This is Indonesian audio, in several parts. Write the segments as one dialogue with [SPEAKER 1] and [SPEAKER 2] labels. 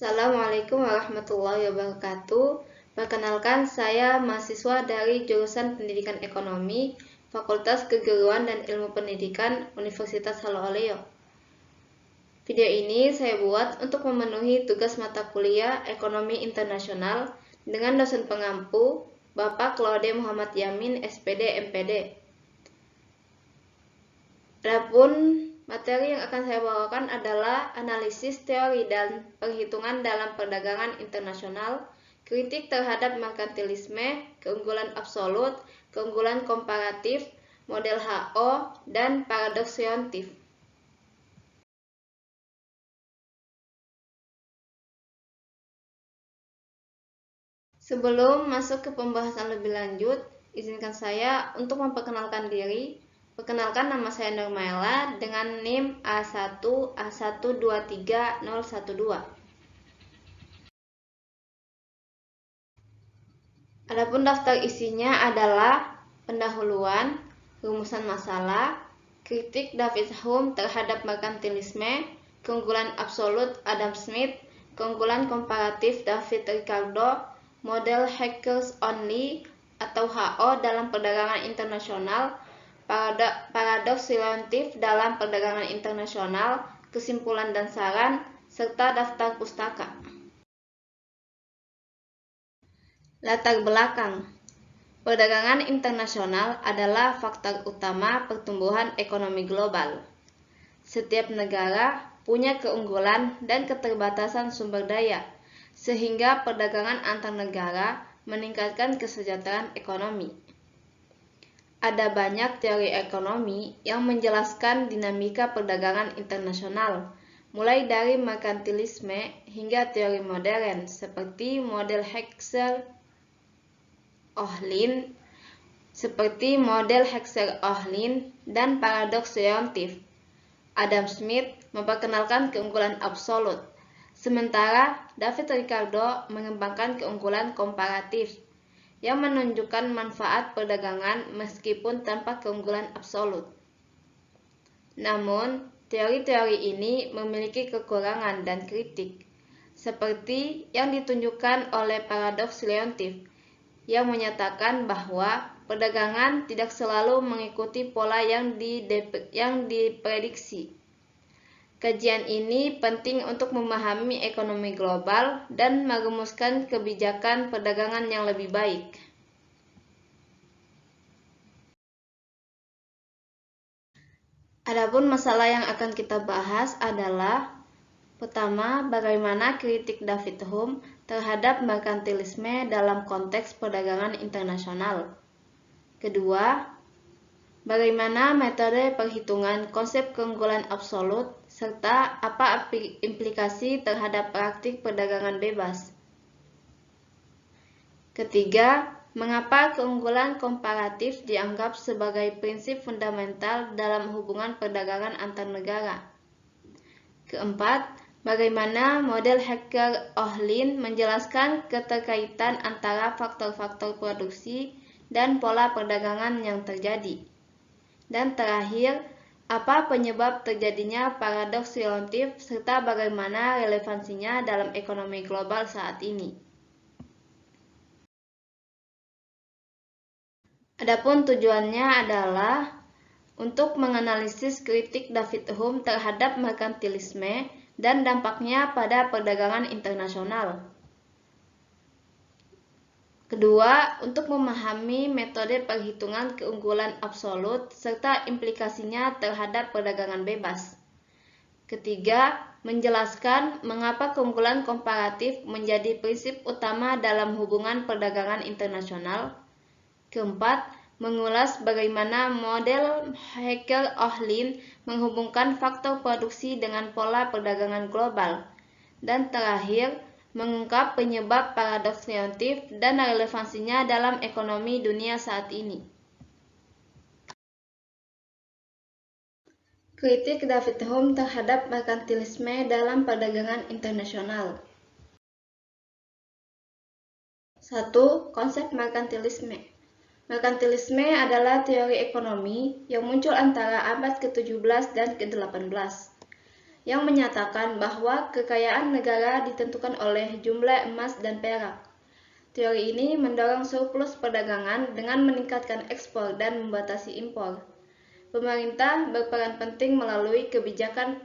[SPEAKER 1] Assalamualaikum warahmatullahi wabarakatuh. Perkenalkan, saya mahasiswa dari jurusan Pendidikan Ekonomi, Fakultas Keguruan dan Ilmu Pendidikan, Universitas Haloleo. Video ini saya buat untuk memenuhi tugas mata kuliah Ekonomi Internasional dengan dosen pengampu, Bapak Claude Muhammad Yamin, SPD, MPD. Adapun materi yang akan saya bawakan adalah analisis teori dan perhitungan dalam perdagangan internasional, kritik terhadap merkantilisme, keunggulan absolut, keunggulan komparatif, model HO, dan paradoks relatif. Sebelum masuk ke pembahasan lebih lanjut, izinkan saya untuk memperkenalkan diri. Perkenalkan, nama saya Nurmaela dengan NIM A1A123012. Adapun daftar isinya adalah pendahuluan, rumusan masalah, kritik David Hume terhadap merkantilisme, keunggulan absolut Adam Smith, keunggulan komparatif David Ricardo, model Hackers Only atau HO dalam perdagangan internasional, paradoks relatif dalam perdagangan internasional, kesimpulan dan saran, serta daftar pustaka. Latar belakang. Perdagangan internasional adalah faktor utama pertumbuhan ekonomi global. Setiap negara punya keunggulan dan keterbatasan sumber daya, sehingga perdagangan antar negara meningkatkan kesejahteraan ekonomi. Ada banyak teori ekonomi yang menjelaskan dinamika perdagangan internasional, mulai dari merkantilisme hingga teori modern seperti model Heckscher-Ohlin dan paradoks relatif. Adam Smith memperkenalkan keunggulan absolut, sementara David Ricardo mengembangkan keunggulan komparatif yang menunjukkan manfaat perdagangan meskipun tanpa keunggulan absolut. Namun, teori-teori ini memiliki kekurangan dan kritik, seperti yang ditunjukkan oleh paradoks relatif, yang menyatakan bahwa perdagangan tidak selalu mengikuti pola yang diprediksi. Kajian ini penting untuk memahami ekonomi global dan merumuskan kebijakan perdagangan yang lebih baik. Adapun masalah yang akan kita bahas adalah: pertama, bagaimana kritik David Hume terhadap merkantilisme dalam konteks perdagangan internasional. Kedua, bagaimana metode perhitungan konsep keunggulan absolut serta apa implikasi terhadap praktik perdagangan bebas. Ketiga, mengapa keunggulan komparatif dianggap sebagai prinsip fundamental dalam hubungan perdagangan antar negara. Keempat, bagaimana model Heckscher-Ohlin menjelaskan keterkaitan antara faktor-faktor produksi dan pola perdagangan yang terjadi. Dan terakhir, apa penyebab terjadinya paradoks relatif serta bagaimana relevansinya dalam ekonomi global saat ini. Adapun tujuannya adalah untuk menganalisis kritik David Hume terhadap merkantilisme dan dampaknya pada perdagangan internasional. Kedua, untuk memahami metode perhitungan keunggulan absolut serta implikasinya terhadap perdagangan bebas. Ketiga, menjelaskan mengapa keunggulan komparatif menjadi prinsip utama dalam hubungan perdagangan internasional. Keempat, mengulas bagaimana model Heckscher-Ohlin menghubungkan faktor produksi dengan pola perdagangan global. Dan terakhir, mengungkap penyebab paradoks relatif dan relevansinya dalam ekonomi dunia saat ini. Kritik David Hume terhadap merkantilisme dalam perdagangan internasional. 1. Konsep merkantilisme. Merkantilisme adalah teori ekonomi yang muncul antara abad ke-17 dan ke-18. yang menyatakan bahwa kekayaan negara ditentukan oleh jumlah emas dan perak. Teori ini mendorong surplus perdagangan dengan meningkatkan ekspor dan membatasi impor. Pemerintah berperan penting melalui kebijakan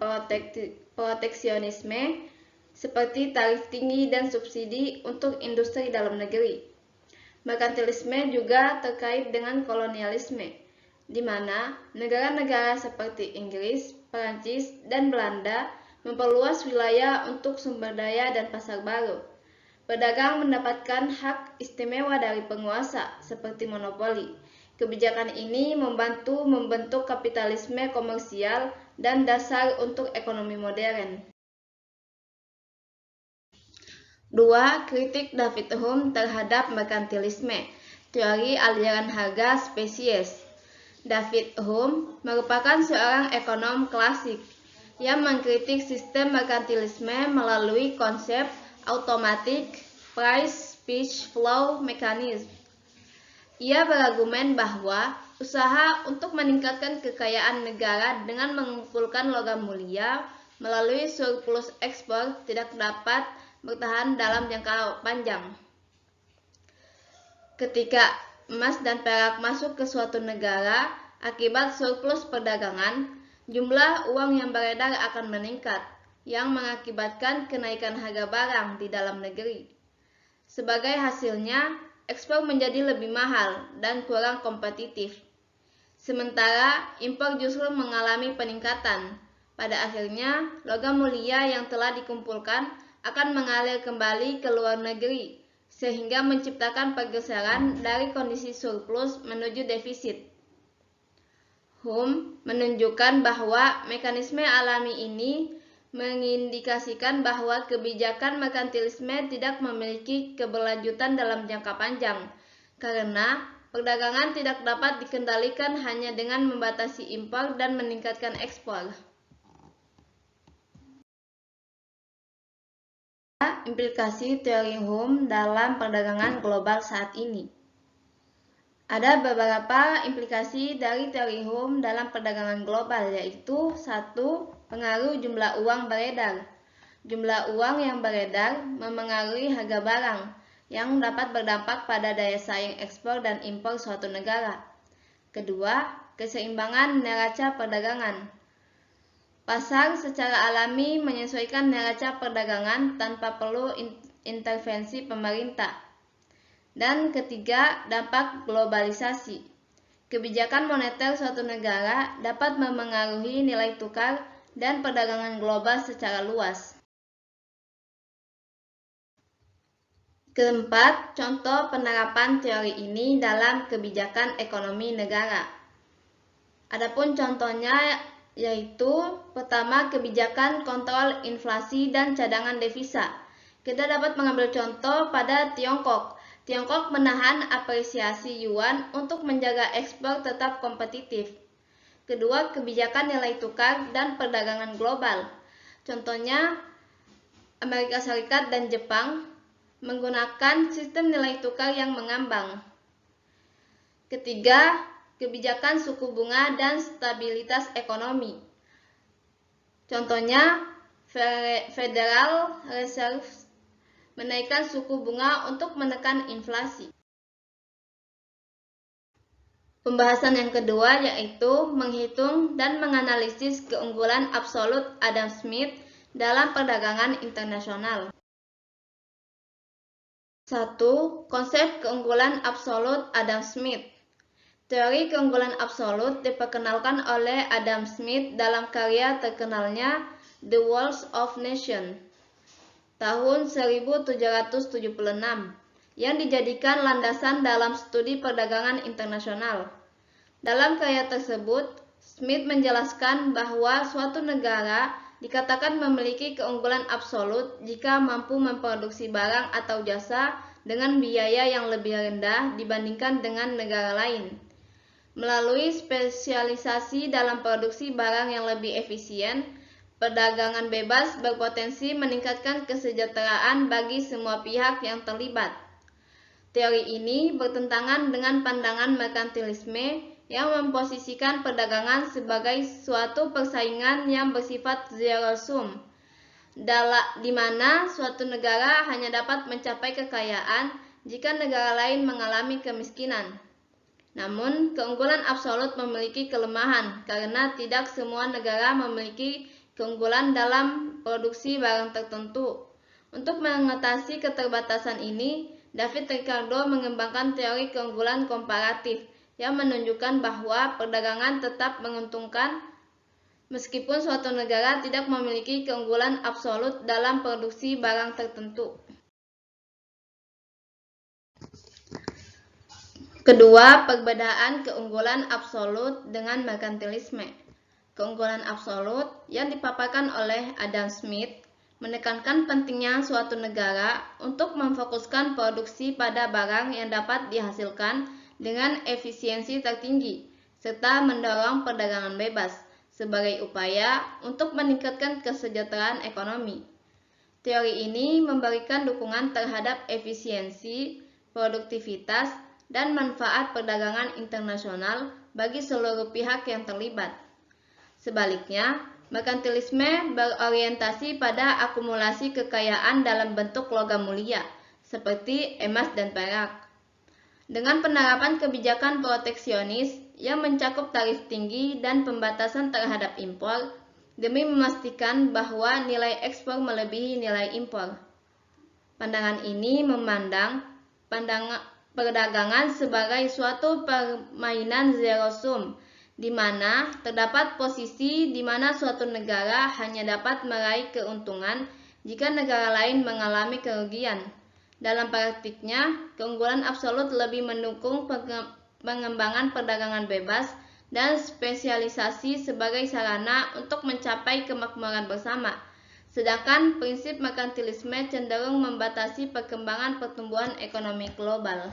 [SPEAKER 1] proteksionisme seperti tarif tinggi dan subsidi untuk industri dalam negeri. Merkantilisme juga terkait dengan kolonialisme, di mana negara-negara seperti Inggris, Perancis, dan Belanda memperluas wilayah untuk sumber daya dan pasar baru. Pedagang mendapatkan hak istimewa dari penguasa, seperti monopoli. Kebijakan ini membantu membentuk kapitalisme komersial dan dasar untuk ekonomi modern. 2. Kritik David Hume terhadap merkantilisme, teori aliran harga spesies. David Hume merupakan seorang ekonom klasik yang mengkritik sistem merkantilisme melalui konsep automatic price speech flow mechanism. Ia berargumen bahwa usaha untuk meningkatkan kekayaan negara dengan mengumpulkan logam mulia melalui surplus ekspor tidak dapat bertahan dalam jangka panjang. Ketika emas dan perak masuk ke suatu negara akibat surplus perdagangan, jumlah uang yang beredar akan meningkat, yang mengakibatkan kenaikan harga barang di dalam negeri. Sebagai hasilnya, ekspor menjadi lebih mahal dan kurang kompetitif. Sementara impor justru mengalami peningkatan. Pada akhirnya, logam mulia yang telah dikumpulkan akan mengalir kembali ke luar negeri, sehingga menciptakan pergeseran dari kondisi surplus menuju defisit. Hume menunjukkan bahwa mekanisme alami ini mengindikasikan bahwa kebijakan merkantilisme tidak memiliki keberlanjutan dalam jangka panjang, karena perdagangan tidak dapat dikendalikan hanya dengan membatasi impor dan meningkatkan ekspor. Implikasi teori Hume dalam perdagangan global saat ini. Ada beberapa implikasi dari teori Hume dalam perdagangan global, yaitu 1. Pengaruh jumlah uang beredar. Jumlah uang yang beredar memengaruhi harga barang, yang dapat berdampak pada daya saing ekspor dan impor suatu negara. Kedua, keseimbangan neraca perdagangan. Pasar secara alami menyesuaikan neraca perdagangan tanpa perlu intervensi pemerintah. Dan ketiga, dampak globalisasi. Kebijakan moneter suatu negara dapat memengaruhi nilai tukar dan perdagangan global secara luas. Keempat, contoh penerapan teori ini dalam kebijakan ekonomi negara. Adapun contohnya yaitu pertama, kebijakan kontrol inflasi dan cadangan devisa. Kita dapat mengambil contoh pada Tiongkok. Tiongkok menahan apresiasi yuan untuk menjaga ekspor tetap kompetitif. Kedua, kebijakan nilai tukar dan perdagangan global. Contohnya, Amerika Serikat dan Jepang menggunakan sistem nilai tukar yang mengambang. Ketiga, kebijakan suku bunga dan stabilitas ekonomi. Contohnya, Federal Reserve menaikkan suku bunga untuk menekan inflasi. Pembahasan yang kedua yaitu menghitung dan menganalisis keunggulan absolut Adam Smith dalam perdagangan internasional. 1. Konsep keunggulan absolut Adam Smith. Teori keunggulan absolut diperkenalkan oleh Adam Smith dalam karya terkenalnya The Walls of Nations tahun 1776 yang dijadikan landasan dalam studi perdagangan internasional. Dalam karya tersebut, Smith menjelaskan bahwa suatu negara dikatakan memiliki keunggulan absolut jika mampu memproduksi barang atau jasa dengan biaya yang lebih rendah dibandingkan dengan negara lain. Melalui spesialisasi dalam produksi barang yang lebih efisien, perdagangan bebas berpotensi meningkatkan kesejahteraan bagi semua pihak yang terlibat. Teori ini bertentangan dengan pandangan merkantilisme yang memposisikan perdagangan sebagai suatu persaingan yang bersifat zero sum, di mana suatu negara hanya dapat mencapai kekayaan jika negara lain mengalami kemiskinan. Namun, keunggulan absolut memiliki kelemahan karena tidak semua negara memiliki keunggulan dalam produksi barang tertentu. Untuk mengatasi keterbatasan ini, David Ricardo mengembangkan teori keunggulan komparatif yang menunjukkan bahwa perdagangan tetap menguntungkan meskipun suatu negara tidak memiliki keunggulan absolut dalam produksi barang tertentu. Kedua, perbedaan keunggulan absolut dengan merkantilisme. Keunggulan absolut yang dipaparkan oleh Adam Smith menekankan pentingnya suatu negara untuk memfokuskan produksi pada barang yang dapat dihasilkan dengan efisiensi tertinggi, serta mendorong perdagangan bebas sebagai upaya untuk meningkatkan kesejahteraan ekonomi. Teori ini memberikan dukungan terhadap efisiensi, produktivitas, dan manfaat perdagangan internasional bagi seluruh pihak yang terlibat. Sebaliknya, merkantilisme berorientasi pada akumulasi kekayaan dalam bentuk logam mulia, seperti emas dan perak. Dengan penerapan kebijakan proteksionis yang mencakup tarif tinggi dan pembatasan terhadap impor, demi memastikan bahwa nilai ekspor melebihi nilai impor. Pandangan ini memandang perdagangan sebagai suatu permainan zero sum, di mana terdapat posisi di mana suatu negara hanya dapat meraih keuntungan jika negara lain mengalami kerugian. Dalam praktiknya, keunggulan absolut lebih mendukung pengembangan perdagangan bebas dan spesialisasi sebagai sarana untuk mencapai kemakmuran bersama. Sedangkan prinsip merkantilisme cenderung membatasi perkembangan pertumbuhan ekonomi global.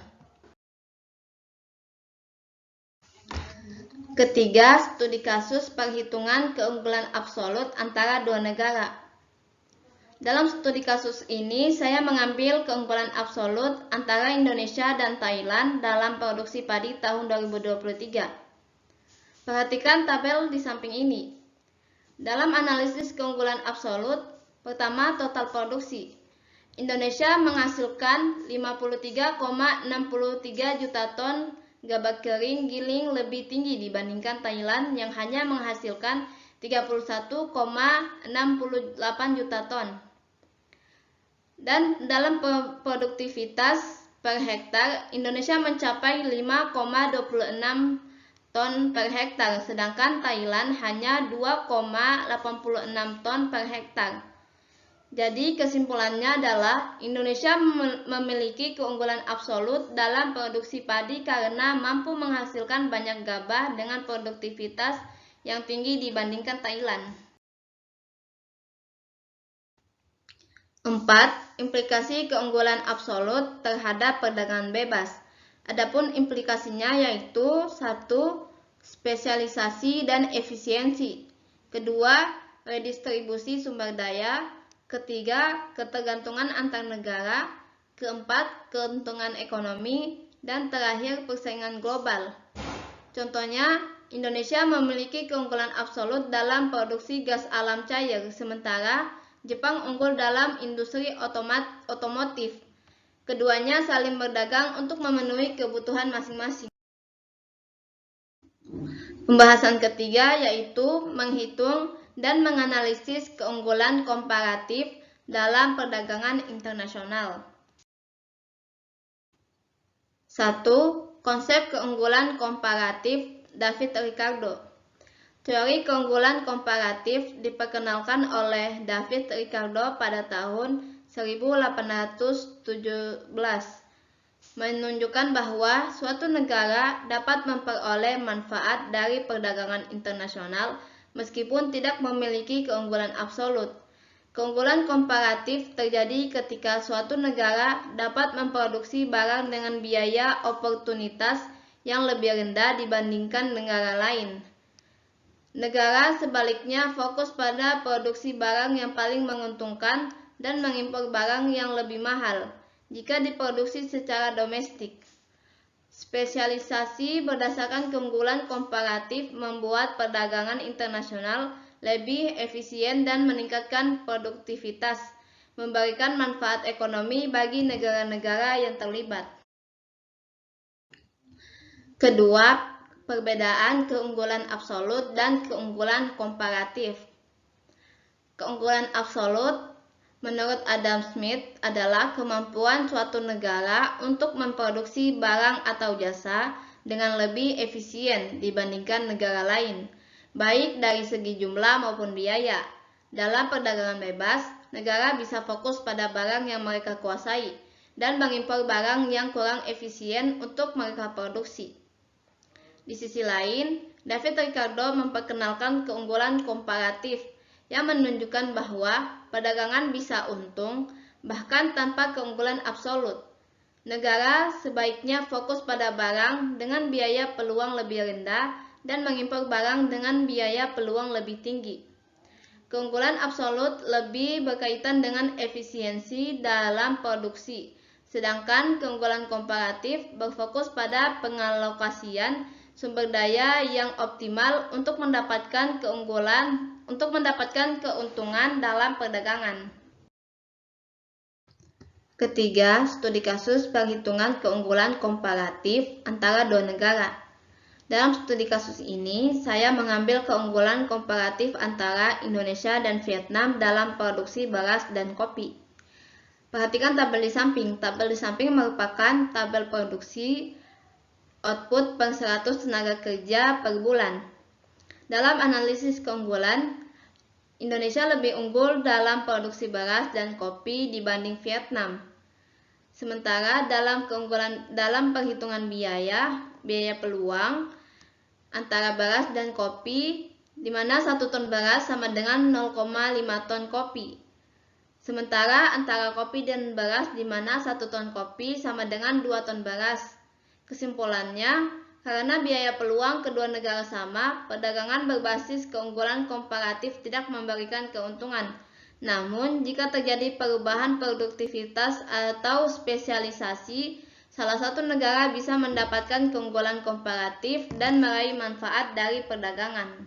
[SPEAKER 1] Ketiga, studi kasus perhitungan keunggulan absolut antara dua negara. Dalam studi kasus ini, saya mengambil keunggulan absolut antara Indonesia dan Thailand dalam produksi padi tahun 2023. Perhatikan tabel di samping ini. Dalam analisis keunggulan absolut, pertama total produksi. Indonesia menghasilkan 53,63 juta ton gabah kering giling lebih tinggi dibandingkan Thailand yang hanya menghasilkan 31,68 juta ton. Dan dalam produktivitas per hektar, Indonesia mencapai 5,26 ton per hektar, sedangkan Thailand hanya 2,86 ton per hektar. Jadi kesimpulannya adalah Indonesia memiliki keunggulan absolut dalam produksi padi karena mampu menghasilkan banyak gabah dengan produktivitas yang tinggi dibandingkan Thailand. 4. Implikasi keunggulan absolut terhadap perdagangan bebas. Adapun implikasinya yaitu 1. Spesialisasi dan efisiensi. Kedua, redistribusi sumber daya. Ketiga, ketergantungan antar negara. Keempat, keuntungan ekonomi. Dan terakhir, persaingan global. Contohnya, Indonesia memiliki keunggulan absolut dalam produksi gas alam cair, sementara Jepang unggul dalam industri otomotif. Keduanya saling berdagang untuk memenuhi kebutuhan masing-masing. Pembahasan ketiga yaitu menghitung dan menganalisis keunggulan komparatif dalam perdagangan internasional. 1. Konsep keunggulan komparatif David Ricardo. Teori keunggulan komparatif diperkenalkan oleh David Ricardo pada tahun 1817, menunjukkan bahwa suatu negara dapat memperoleh manfaat dari perdagangan internasional meskipun tidak memiliki keunggulan absolut. Keunggulan komparatif terjadi ketika suatu negara dapat memproduksi barang dengan biaya oportunitas yang lebih rendah dibandingkan negara lain. Negara sebaliknya fokus pada produksi barang yang paling menguntungkan dan mengimpor barang yang lebih mahal jika diproduksi secara domestik. Spesialisasi berdasarkan keunggulan komparatif membuat perdagangan internasional lebih efisien dan meningkatkan produktivitas, memberikan manfaat ekonomi bagi negara-negara yang terlibat. Kedua, perbedaan keunggulan absolut dan keunggulan komparatif. Keunggulan absolut menurut Adam Smith adalah kemampuan suatu negara untuk memproduksi barang atau jasa dengan lebih efisien dibandingkan negara lain, baik dari segi jumlah maupun biaya. Dalam perdagangan bebas, negara bisa fokus pada barang yang mereka kuasai dan mengimpor barang yang kurang efisien untuk mereka produksi. Di sisi lain, David Ricardo memperkenalkan keunggulan komparatif yang menunjukkan bahwa perdagangan bisa untung bahkan tanpa keunggulan absolut. Negara sebaiknya fokus pada barang dengan biaya peluang lebih rendah dan mengimpor barang dengan biaya peluang lebih tinggi. Keunggulan absolut lebih berkaitan dengan efisiensi dalam produksi, sedangkan keunggulan komparatif berfokus pada pengalokasian sumber daya yang optimal untuk mendapatkan keuntungan dalam perdagangan. Ketiga, studi kasus perhitungan keunggulan komparatif antara dua negara. Dalam studi kasus ini, saya mengambil keunggulan komparatif antara Indonesia dan Vietnam dalam produksi beras dan kopi. Perhatikan tabel di samping. Tabel di samping merupakan tabel produksi output per 100 tenaga kerja per bulan. Dalam analisis keunggulan, Indonesia lebih unggul dalam produksi beras dan kopi dibanding Vietnam. Sementara dalam perhitungan biaya peluang antara beras dan kopi, di mana 1 ton beras sama dengan 0,5 ton kopi. Sementara antara kopi dan beras, di mana 1 ton kopi sama dengan 2 ton beras. Kesimpulannya, karena biaya peluang kedua negara sama, perdagangan berbasis keunggulan komparatif tidak memberikan keuntungan. Namun, jika terjadi perubahan produktivitas atau spesialisasi, salah satu negara bisa mendapatkan keunggulan komparatif dan meraih manfaat dari perdagangan.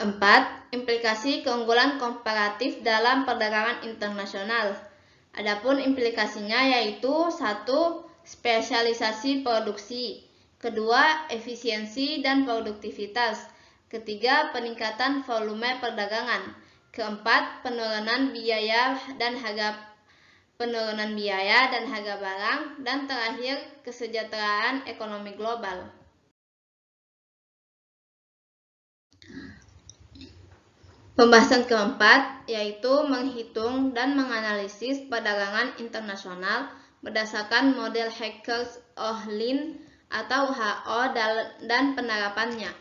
[SPEAKER 1] 4. Implikasi keunggulan komparatif dalam perdagangan internasional. Adapun implikasinya yaitu 1. Spesialisasi produksi. Kedua, efisiensi dan produktivitas. Ketiga, peningkatan volume perdagangan. Keempat, penurunan biaya dan harga barang. Dan terakhir, kesejahteraan ekonomi global. Pembahasan keempat yaitu menghitung dan menganalisis perdagangan internasional berdasarkan model Hackers-Ohlin atau HO dan penerapannya.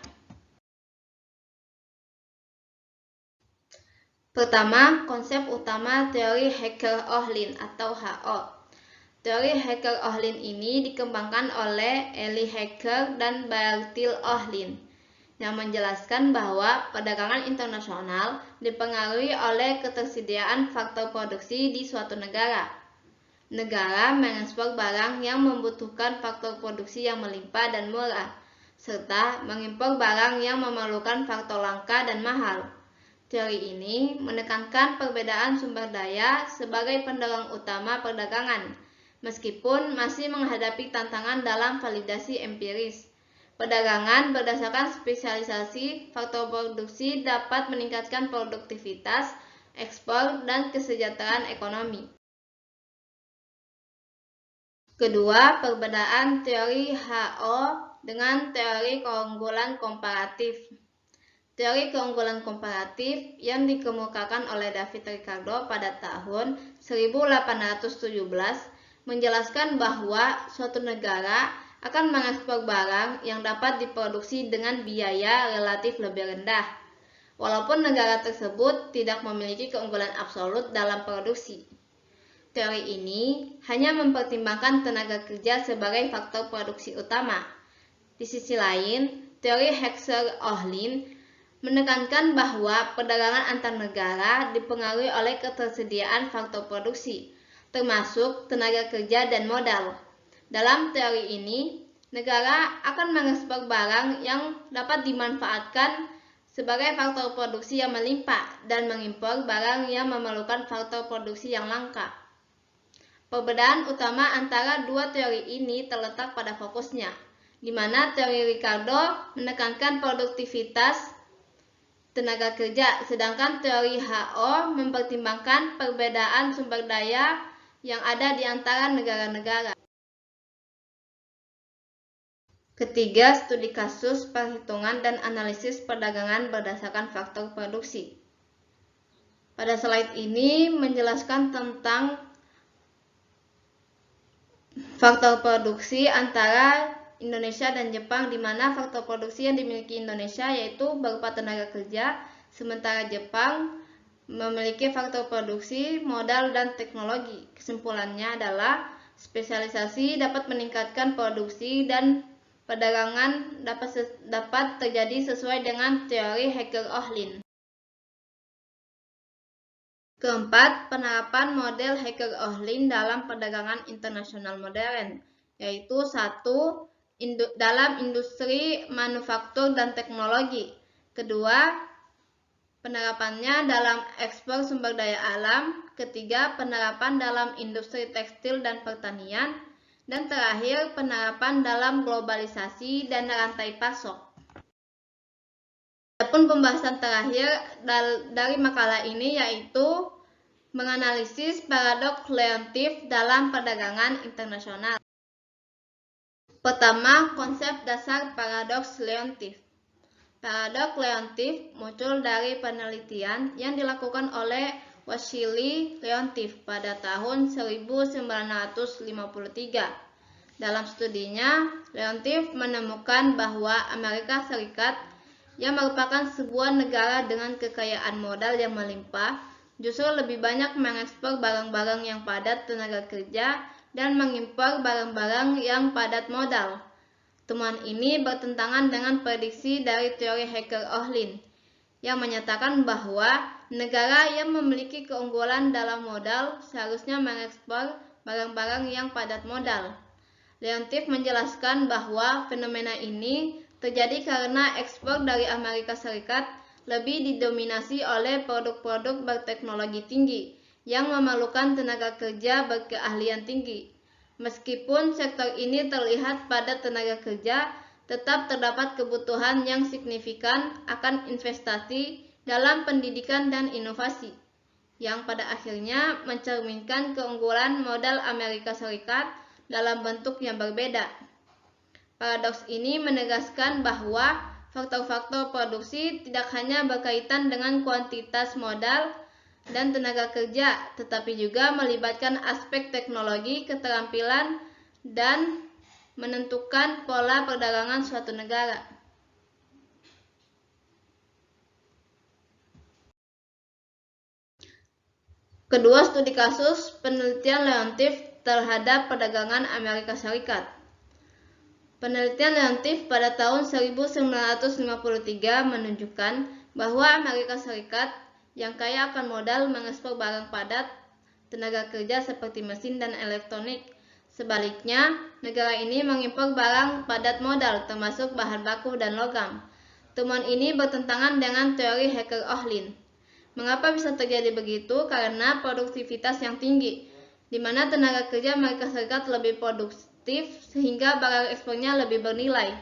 [SPEAKER 1] Pertama, konsep utama teori Hackers-Ohlin atau HO. Teori Hackers-Ohlin ini dikembangkan oleh Eli Hacker dan Bertil Ohlin, yang menjelaskan bahwa perdagangan internasional dipengaruhi oleh ketersediaan faktor produksi di suatu negara. Negara mengekspor barang yang membutuhkan faktor produksi yang melimpah dan murah, serta mengimpor barang yang memerlukan faktor langka dan mahal. Teori ini menekankan perbedaan sumber daya sebagai pendorong utama perdagangan, meskipun masih menghadapi tantangan dalam validasi empiris. Perdagangan berdasarkan spesialisasi faktor produksi dapat meningkatkan produktivitas, ekspor, dan kesejahteraan ekonomi. Kedua, perbedaan teori HO dengan teori keunggulan komparatif. Teori keunggulan komparatif yang dikemukakan oleh David Ricardo pada tahun 1817 menjelaskan bahwa suatu negara akan mengekspor barang yang dapat diproduksi dengan biaya relatif lebih rendah, walaupun negara tersebut tidak memiliki keunggulan absolut dalam produksi. Teori ini hanya mempertimbangkan tenaga kerja sebagai faktor produksi utama. Di sisi lain, teori Hackers-Ohlin menekankan bahwa perdagangan antar negara dipengaruhi oleh ketersediaan faktor produksi, termasuk tenaga kerja dan modal. Dalam teori ini, negara akan mengekspor barang yang dapat dimanfaatkan sebagai faktor produksi yang melimpah dan mengimpor barang yang memerlukan faktor produksi yang langka. Perbedaan utama antara dua teori ini terletak pada fokusnya, di mana teori Ricardo menekankan produktivitas tenaga kerja, sedangkan teori HO mempertimbangkan perbedaan sumber daya yang ada di antara negara-negara. Ketiga, studi kasus, perhitungan, dan analisis perdagangan berdasarkan faktor produksi. Pada slide ini menjelaskan tentang faktor produksi antara Indonesia dan Jepang, di mana faktor produksi yang dimiliki Indonesia yaitu berupa tenaga kerja, sementara Jepang memiliki faktor produksi, modal, dan teknologi. Kesimpulannya adalah spesialisasi dapat meningkatkan produksi dan perdagangan dapat terjadi sesuai dengan teori Hacker-Ohlin. Keempat, penerapan model Hacker-Ohlin dalam perdagangan internasional modern, yaitu 1. Dalam industri manufaktur dan teknologi. Kedua, penerapannya dalam ekspor sumber daya alam. Ketiga, penerapan dalam industri tekstil dan pertanian. Dan terakhir, penerapan dalam globalisasi dan rantai pasok. Adapun pembahasan terakhir dari makalah ini yaitu menganalisis paradoks Leontief dalam perdagangan internasional. Pertama, konsep dasar paradoks Leontief. Paradoks Leontief muncul dari penelitian yang dilakukan oleh Wassily Leontief pada tahun 1953. Dalam studinya, Leontief menemukan bahwa Amerika Serikat yang merupakan sebuah negara dengan kekayaan modal yang melimpah justru lebih banyak mengekspor barang-barang yang padat tenaga kerja dan mengimpor barang-barang yang padat modal. Temuan ini bertentangan dengan prediksi dari teori Hacker-Ohlin yang menyatakan bahwa negara yang memiliki keunggulan dalam modal seharusnya mengekspor barang-barang yang padat modal. Leontief menjelaskan bahwa fenomena ini terjadi karena ekspor dari Amerika Serikat lebih didominasi oleh produk-produk berteknologi tinggi yang memerlukan tenaga kerja berkeahlian tinggi. Meskipun sektor ini terlihat padat tenaga kerja, tetap terdapat kebutuhan yang signifikan akan investasi dalam pendidikan dan inovasi, yang pada akhirnya mencerminkan keunggulan modal Amerika Serikat dalam bentuk yang berbeda. Paradoks ini menegaskan bahwa faktor-faktor produksi tidak hanya berkaitan dengan kuantitas modal dan tenaga kerja, tetapi juga melibatkan aspek teknologi, keterampilan, dan menentukan pola perdagangan suatu negara. Kedua, studi kasus penelitian Leontief terhadap perdagangan Amerika Serikat. Penelitian Leontief pada tahun 1953 menunjukkan bahwa Amerika Serikat yang kaya akan modal mengekspor barang padat tenaga kerja seperti mesin dan elektronik. Sebaliknya, negara ini mengimpor barang padat modal termasuk bahan baku dan logam. Temuan ini bertentangan dengan teori Hacker-Ohlin. Mengapa bisa terjadi begitu? Karena produktivitas yang tinggi, di mana tenaga kerja Amerika Serikat lebih produktif sehingga barang ekspornya lebih bernilai.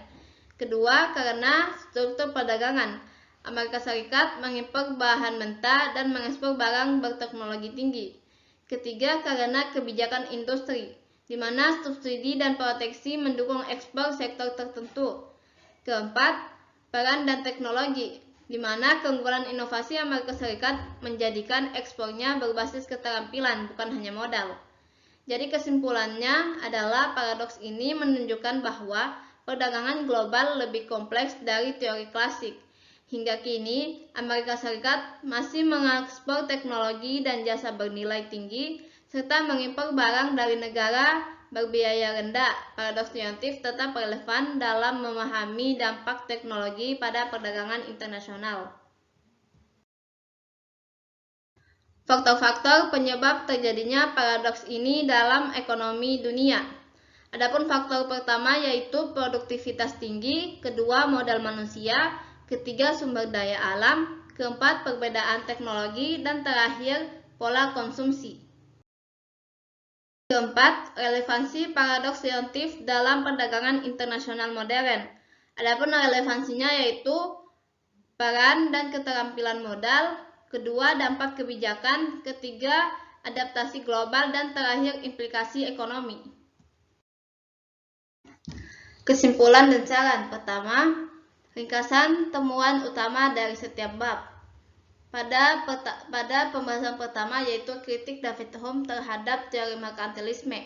[SPEAKER 1] Kedua, karena struktur perdagangan. Amerika Serikat mengimpor bahan mentah dan mengekspor barang berteknologi tinggi. Ketiga, karena kebijakan industri, di mana subsidi dan proteksi mendukung ekspor sektor tertentu. Keempat, peran dan teknologi, di mana keunggulan inovasi Amerika Serikat menjadikan ekspornya berbasis keterampilan, bukan hanya modal. Jadi kesimpulannya adalah paradoks ini menunjukkan bahwa perdagangan global lebih kompleks dari teori klasik. Hingga kini, Amerika Serikat masih mengekspor teknologi dan jasa bernilai tinggi, serta mengimpor barang dari negara berbiaya rendah. Paradoks Leontief tetap relevan dalam memahami dampak teknologi pada perdagangan internasional. Faktor-faktor penyebab terjadinya paradoks ini dalam ekonomi dunia Adapun faktor pertama yaitu produktivitas tinggi, kedua modal manusia, ketiga sumber daya alam, keempat perbedaan teknologi, dan terakhir pola konsumsi. Keempat, relevansi paradoks leontief dalam perdagangan internasional modern. Adapun relevansinya yaitu peran dan keterampilan modal, kedua dampak kebijakan, ketiga adaptasi global, dan terakhir implikasi ekonomi. Kesimpulan dan saran. Pertama, ringkasan temuan utama dari setiap bab. Pada pembahasan pertama yaitu kritik David Hume terhadap teori merkantilisme.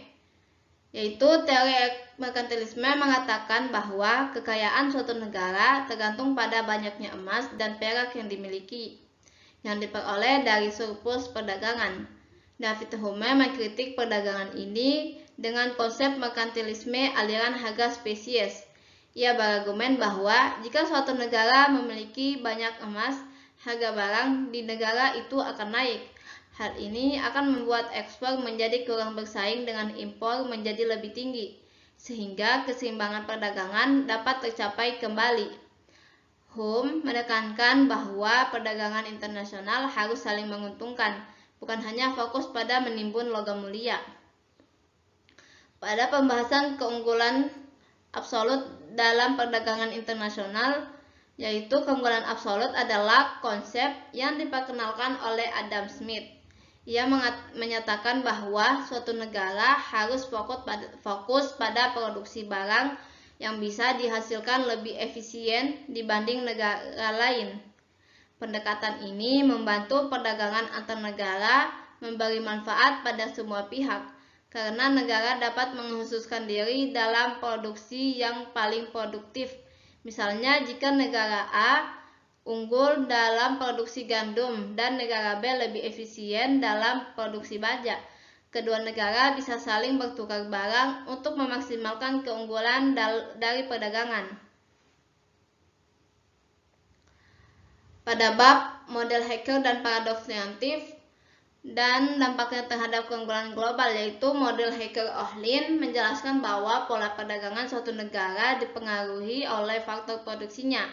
[SPEAKER 1] Yaitu teori merkantilisme mengatakan bahwa kekayaan suatu negara tergantung pada banyaknya emas dan perak yang dimiliki, yang diperoleh dari surplus perdagangan. David Hume mengkritik perdagangan ini dengan konsep merkantilisme aliran harga spesies. Ia berargumen bahwa jika suatu negara memiliki banyak emas, harga barang di negara itu akan naik. Hal ini akan membuat ekspor menjadi kurang bersaing dengan impor menjadi lebih tinggi, sehingga keseimbangan perdagangan dapat tercapai kembali. Hume menekankan bahwa perdagangan internasional harus saling menguntungkan, bukan hanya fokus pada menimbun logam mulia. Pada pembahasan keunggulan absolut dalam perdagangan internasional, yaitu keunggulan absolut adalah konsep yang diperkenalkan oleh Adam Smith. Ia menyatakan bahwa suatu negara harus fokus pada produksi barang yang bisa dihasilkan lebih efisien dibanding negara lain. Pendekatan ini membantu perdagangan antar negara memberi manfaat pada semua pihak, karena negara dapat mengkhususkan diri dalam produksi yang paling produktif. Misalnya, jika negara A unggul dalam produksi gandum dan negara B lebih efisien dalam produksi baja, kedua negara bisa saling bertukar barang untuk memaksimalkan keunggulan dari perdagangan. Pada bab model Haeckel dan paradoks leontief dan dampaknya terhadap keunggulan global, yaitu model Haeckel-Ohlin menjelaskan bahwa pola perdagangan suatu negara dipengaruhi oleh faktor produksinya.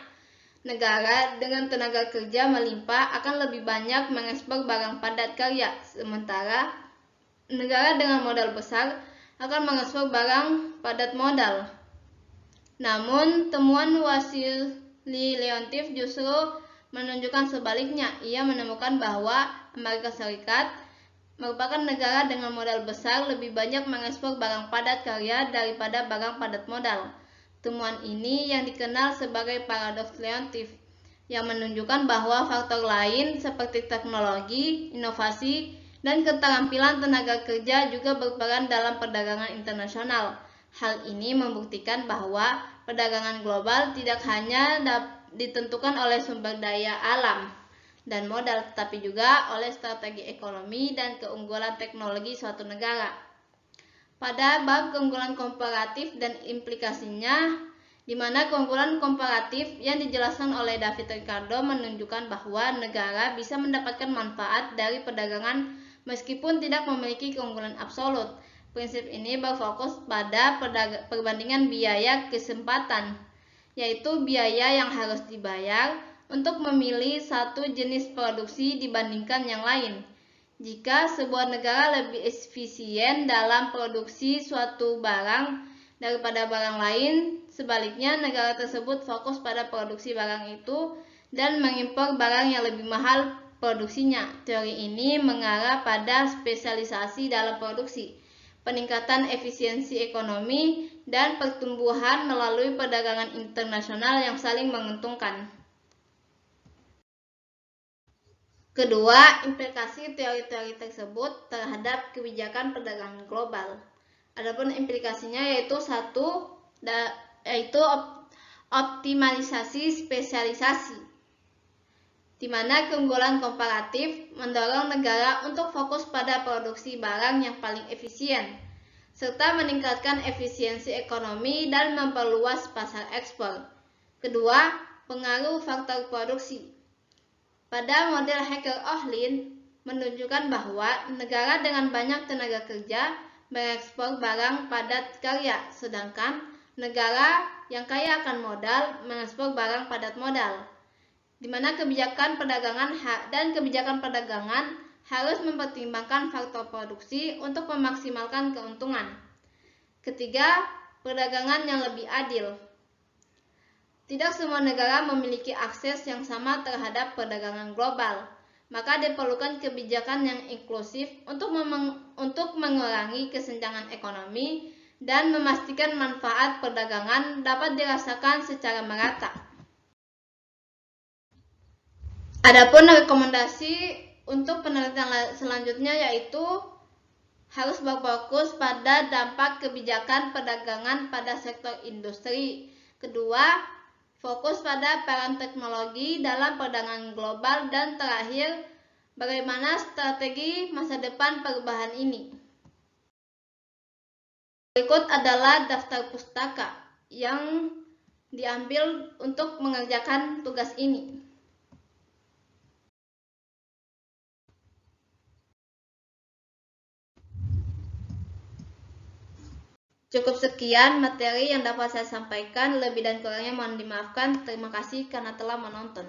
[SPEAKER 1] Negara dengan tenaga kerja melimpah akan lebih banyak mengekspor barang padat karya, sementara negara dengan modal besar akan mengekspor barang padat modal. Namun, temuan Wassily-Leontief justru menunjukkan sebaliknya. Ia menemukan bahwa Amerika Serikat merupakan negara dengan modal besar lebih banyak mengekspor barang padat karya daripada barang padat modal. Temuan ini yang dikenal sebagai paradoks Leontief, yang menunjukkan bahwa faktor lain seperti teknologi, inovasi, dan keterampilan tenaga kerja juga berperan dalam perdagangan internasional. Hal ini membuktikan bahwa perdagangan global tidak hanya ditentukan oleh sumber daya alam dan modal, tetapi juga oleh strategi ekonomi dan keunggulan teknologi suatu negara. Pada bab keunggulan komparatif dan implikasinya, di mana keunggulan komparatif yang dijelaskan oleh David Ricardo menunjukkan bahwa negara bisa mendapatkan manfaat dari perdagangan meskipun tidak memiliki keunggulan absolut. Prinsip ini berfokus pada perbandingan biaya kesempatan, yaitu biaya yang harus dibayar untuk memilih satu jenis produksi dibandingkan yang lain. Jika sebuah negara lebih efisien dalam produksi suatu barang daripada barang lain, sebaliknya negara tersebut fokus pada produksi barang itu dan mengimpor barang yang lebih mahal produksinya. Teori ini mengarah pada spesialisasi dalam produksi, peningkatan efisiensi ekonomi, dan pertumbuhan melalui perdagangan internasional yang saling menguntungkan. Kedua, implikasi teori-teori tersebut terhadap kebijakan perdagangan global. Adapun implikasinya yaitu optimalisasi spesialisasi, di mana keunggulan komparatif mendorong negara untuk fokus pada produksi barang yang paling efisien, serta meningkatkan efisiensi ekonomi dan memperluas pasar ekspor. Kedua, pengaruh faktor produksi. Pada model Haeckel-Ohlin menunjukkan bahwa negara dengan banyak tenaga kerja mengekspor barang padat karya, sedangkan negara yang kaya akan modal mengekspor barang padat modal, di mana kebijakan perdagangan harus mempertimbangkan faktor produksi untuk memaksimalkan keuntungan. Ketiga, perdagangan yang lebih adil. Tidak semua negara memiliki akses yang sama terhadap perdagangan global, maka diperlukan kebijakan yang inklusif untuk mengurangi kesenjangan ekonomi dan memastikan manfaat perdagangan dapat dirasakan secara merata. Adapun rekomendasi untuk penelitian selanjutnya yaitu harus berfokus pada dampak kebijakan perdagangan pada sektor industri. Kedua, fokus pada peran teknologi dalam perdagangan global, dan terakhir, bagaimana strategi masa depan perubahan ini. Berikut adalah daftar pustaka yang diambil untuk mengerjakan tugas ini. Cukup sekian materi yang dapat saya sampaikan, lebih dan kurangnya mohon dimaafkan. Terima kasih karena telah menonton.